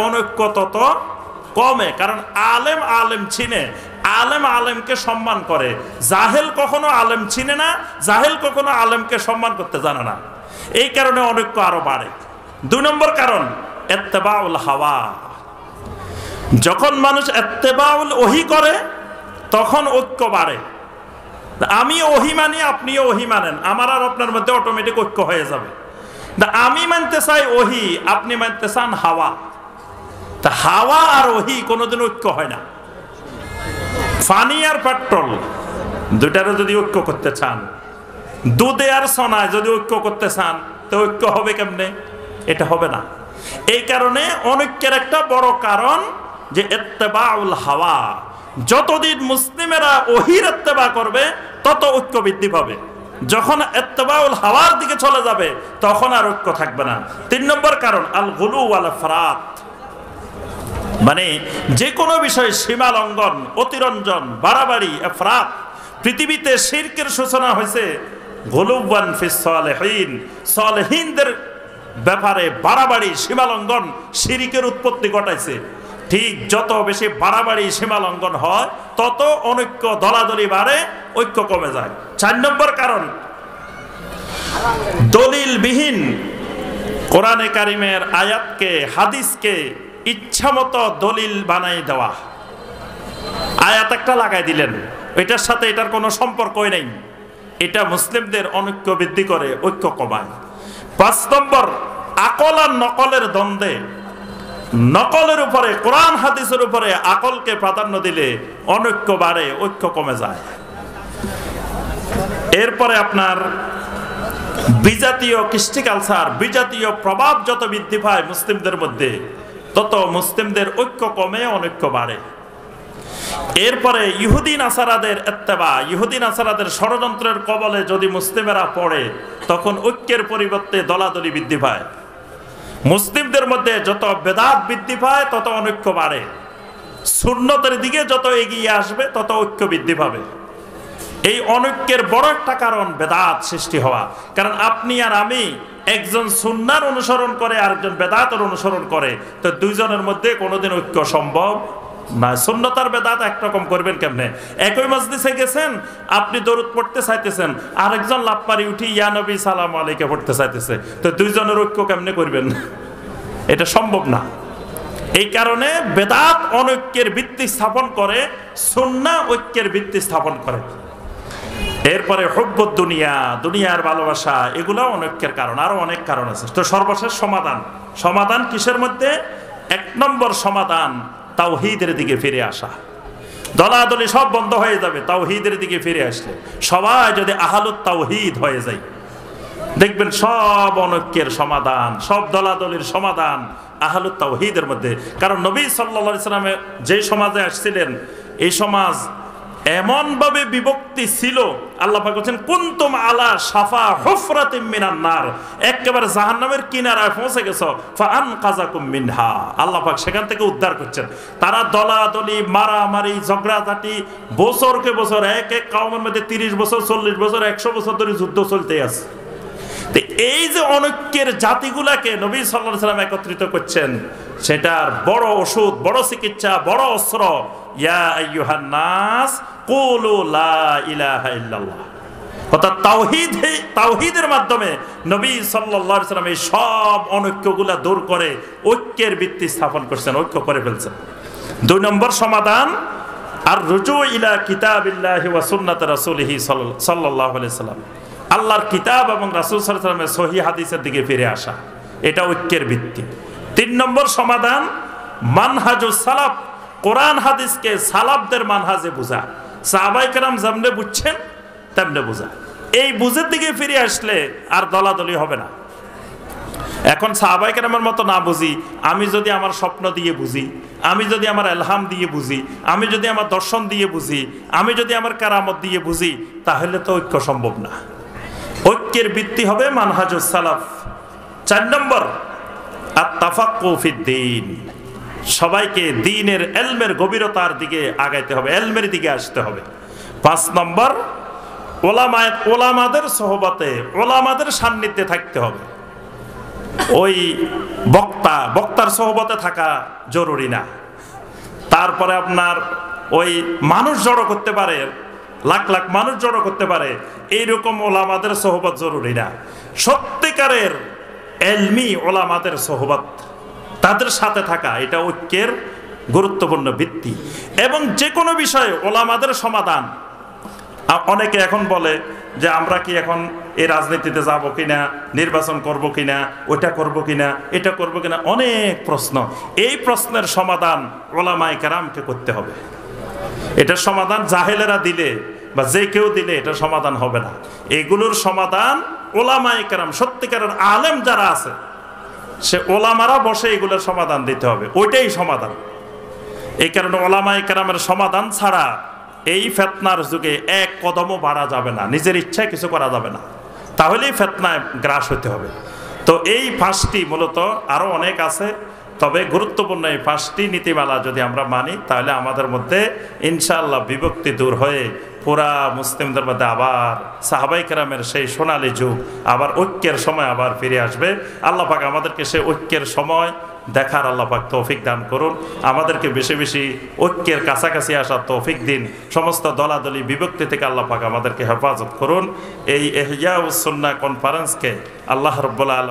অনৈক্য তত কমে। কারণ আলেম আলেম চিনে, আলেম আলেমকে সম্মান করে। জাহেল কখনো আলেম চিনে না, জাহেল কখনো আলেমকে সম্মান করতে জানে না। এই কারণে অনৈক্য আরো বাড়ে। 2 নম্বর কারণ ইত্তেবাউল হাওয়া। যখন মানুষ ইত্তেবাউল ওহী করে তখন ঐক্য বাড়ে। আমি ওহী মানি, আপনিও ওহী মানেন, আমার আর আপনার মধ্যে অটোমেটিক ঐক্য হয়ে যাবে। আমি মানতে চাই ওহী, আপনি মানতে চান হাওয়া। তা হাওয়া আর ওহী কোনোদিন ঐক্য হয় না। পানি আর পেট্রোল দুইটারে যদি ঐক্য করতে চান, দুধে আর সোনায় যদি ঐক্য করতে চান, তো ঐক্য হবে কেমনে? এটা হবে না। এই কারণে অনৈক্যের একটা বড় কারণ যে ইত্তেবাউল হাওয়া। যতদিন মুসলিমেরা ওহীর ইত্তেবা করবে তত ঐক্য বৃদ্ধি পাবে। যখন ইত্তেবাউল হাওয়ার দিকে চলে যাবে তখন আর ঐক্য থাকবে না। 3 নম্বর কারণ আল গুলু ওয়াল ইফরাত। মানে যে কোনো বিষয়ে সীমা লঙ্ঘন, অতিরঞ্জন, বাড়াবাড়ি, ইফরাত। পৃথিবীতে শিরকের সূচনা হয়েছে গুলুওয়ান ফিস সালিহিন, সালেহিনদের ব্যাপারে বাড়াবাড়ি, সীমা লঙ্ঘন, শিরকের উৎপত্তি ঘটাইছে। ঠিক যত বেশি বাড়াবাড়ি, সীমা লঙ্ঘন হয় তত অনৈক্য, দলাদলি বাড়ে, ঐক্য কমে যায়। 4 নম্বর কারণ দলিলবিহীন কোরআনে কারিমের আয়াতকে, হাদিসকে ইচ্ছামতো দলিল বানাই দেওয়া। আয়াত একটা লাগাই দিলেন, এটার সাথে এটার কোনো সম্পর্কই নেই। এটা মুসলিমদের অনৈক্য বৃদ্ধি করে, ঐক্য কমায়। 5 নম্বর আকল আর নকলের দ্বন্দ্বে। নকলের উপরে, কোরআন হাদিসের উপরে আকলকে প্রাধান্য দিলে অনৈক্য বাড়ে, ঐক্য কমে যায়। এরপরে আপনার বিজাতীয় কৃষ্টি কালচার, বিজাতীয় প্রভাব যত বৃদ্ধি পায় মুসলিমদের মধ্যে, তত মুসলিমদের ঐক্য কমে, অনৈক্য বাড়ে। এরপরে ইহুদি নাসারাদের ইত্তেবা, ইহুদি নাসারাদের ষড়যন্ত্রের কবলে যদি মুসলিমেরা পড়ে তখন ঐক্যের পরিবর্তে দলাদলি বৃদ্ধি পায়। মুসলিমদের মধ্যে যত বেদাত বৃদ্ধি পায় তত অনৈক্য বাড়ে। সুন্নতের দিকে যত এগিয়ে আসবে তত ঐক্য বৃদ্ধি পাবে। এই অনৈক্যের বড় একটা কারণ বেদাত সৃষ্টি হওয়া। কারণ আপনি আর আমি একজন সুন্নার অনুসরণ করে, আরেকজন বেদাতের অনুসরণ করে, তো দুইজনের মধ্যে কোনোদিন ঐক্য সম্ভব না। সুন্নত আর বেদাত একরকম করবেন কেমনে? একই মজলিসে গেছেন, আপনি দরুদ পড়তে চাইতেছেন, আরেকজন লাফারি উঠি ইয়া নবী সালাম আলাইকে পড়তে চাইতেছে, তো দুইজনের ঐক্য কেমনে করবেন? এটা সম্ভব না। এই কারণে বেদাত অনৈক্যের ভিত্তি স্থাপন করে, সুন্নাহ ঐক্যের ভিত্তি স্থাপন করে। এরপরে হুব্বুদ দুনিয়া, দুনিয়ার ভালোবাসা, এগুলো অনৈক্যের কারণ। আরো অনেক কারণ আছে। তো সর্বশেষ সমাধান, সমাধান কিসের মধ্যে? 1 নম্বর সমাধান তাওহীদের দিকে ফিরে আসা। দলাদলি সব বন্ধ হয়ে যাবে তাওহীদের দিকে ফিরে আসলে। সবাই যদি আহলুত তাওহীদ হয়ে যায়, দেখবেন সব অনৈক্যের সমাধান, সব দলাদলির সমাধান আহলুত তাওহীদের মধ্যে। কারণ নবী সাল্লাল্লাহু আলাইহি সাল্লামে যে সমাজে আসছিলেন, এই সমাজ এমন ভাবে বিভক্তি ছিল, আল্লাহ পাক বলেন কুনতুম আলা শাফা হুফরাতিম মিনান নার, একেবারে জাহান্নামের কিনারায় পৌঁছে গেছো, ফাআনকাযাকুম মিনহা, আল্লাহ পাক সেখান থেকে উদ্ধার করছেন। তারা দলাদলি, মারামারি, ঝগড়াঝাটি, বছরকে বছর, এক এক কওমের মধ্যে 30 বছর, 40 বছর, 100 বছর ধরে যুদ্ধ চলতে আছে। এই যে অনৈক্যের জাতিগুলাকে নবী সাল্লাল্লাহু আলাইহি সাল্লাম একত্রিত করছেন, সেটার বড় ওষুধ, বড় চিকিৎসা, বড় অস্ত্র ইয়া আইয়ুহান নাস কুলু লা ইলাহা ইল্লাল্লাহ। অর্থাৎ তাওহীদের মাধ্যমে নবী সাল্লাল্লাহু আলাইহি সাল্লাম এই সব অনৈক্যগুলা দূর করে ঐক্যের ভিত্তি স্থাপন করছেন, ঐক্য করে ফেলছেন। 2 নম্বর সমাধান আর রুজু ইলা কিতাবিল্লাহি ওয়া সুন্নাতি রাসূলিহি সাল্লাল্লাহু আলাইহি সাল্লাম, আল্লাহর কিতাব এবং রাসূল সাল্লাল্লাহু আলাইহি ওয়াসাল্লামের সহিহ হাদিসের দিকে ফিরে আসা, এটা ঐক্যের ভিত্তি। 3 নম্বর সমাধান মানহাজুস সালাফ, কোরআন হাদিসকে সালাফদের মানহাজে বুঝা। সাহাবায়ে কেরাম যেমনে বুঝছেন তেমনে বুঝা। এই বুঝের দিকে ফিরে আসলে আর দলাদলি হবে না। এখন সাহাবায়ে কেরামের মতো না বুঝি, আমি যদি আমার স্বপ্ন দিয়ে বুঝি, আমি যদি আমার ইলহাম দিয়ে বুঝি, আমি যদি আমার দর্শন দিয়ে বুঝি, আমি যদি আমার কারামত দিয়ে বুঝি, তাহলে তো ঐক্য সম্ভব না। ঐক্যের ভিত্তি হবে মানহাজুস সালাফ। 4 নম্বর আত-তাফাক্কু ফিদ-দ্বীন, সবাইকে দ্বীনের ইলমের গভীরতার দিকে আগাইতে হবে, ইলমের দিকে আসতে হবে। 5 নম্বর ওলামাদের সোহবতে, ওলামাদের সান্নিধ্যে থাকতে হবে। ওই বক্তার সোহবতে থাকা জরুরি না। তারপরে আপনার ওই মানুষ জড়ো করতে পারে, লাখ লাখ মানুষ জড়ো করতে পারে, এইরকম ওলামাদের সোহবত জরুরি না। সত্যিকারের এলমি ওলামাদের সোহবত, তাদের সাথে থাকা, এটা ঐক্যের গুরুত্বপূর্ণ ভিত্তি। এবং যে কোনো বিষয়ে ওলামাদের সমাধান। অনেকে এখন বলে যে আমরা কি এখন এই রাজনীতিতে যাব কিনা, নির্বাচন করব কিনা, ওইটা করব কিনা, এটা করব কিনা, অনেক প্রশ্ন। এই প্রশ্নের সমাধান ওলামায়ে কেরামকে করতে হবে। এটার সমাধান জাহেলেরা দিলে বা যে কেউ দিলে এটা সমাধান হবে না। এগুলোর সমাধান ওলামায়ে কেরাম, সত্যিকারের আলেম যারা আছে, সে ওলামারা বসে এগুলোর সমাধান দিতে হবে, ওইটাই সমাধান। এই কারণে ওলামায়ে কেরামের সমাধান ছাড়া এই ফিতনার যুগে এক কদমও বাড়া যাবে না, নিজের ইচ্ছায় কিছু করা যাবে না, তাহলেই ফিতনায় গ্রাস হতে হবে। তো এই 5টি, মূলত আরো অনেক আছে, তবে গুরুত্বপূর্ণ এই 5টি নীতিমালা যদি আমরা মানি, তাহলে আমাদের মধ্যে ইনশাআল্লাহ বিভক্তি দূর হয়ে পুরা মুসলিমদের মধ্যে আবার সাহাবায়ে কেরামের সেই সোনালী যুগ, আবার ঐক্যের সময় আবার ফিরে আসবে। আল্লাহ পাক আমাদেরকে সেই ঐক্যের সময় দেখার আল্লাহ পাক তৌফিক দান করুন। আমাদেরকে বেশি বেশি ঐক্যের কাছাকাছি আসার তৌফিক দিন। সমস্ত দলাদলি বিভক্তি থেকে আল্লাহ পাক আমাদেরকে হেফাজত করুন। এই ইহইয়াউস সুন্নাহ কনফারেন্সকে আল্লাহ রাব্বুল আলামিন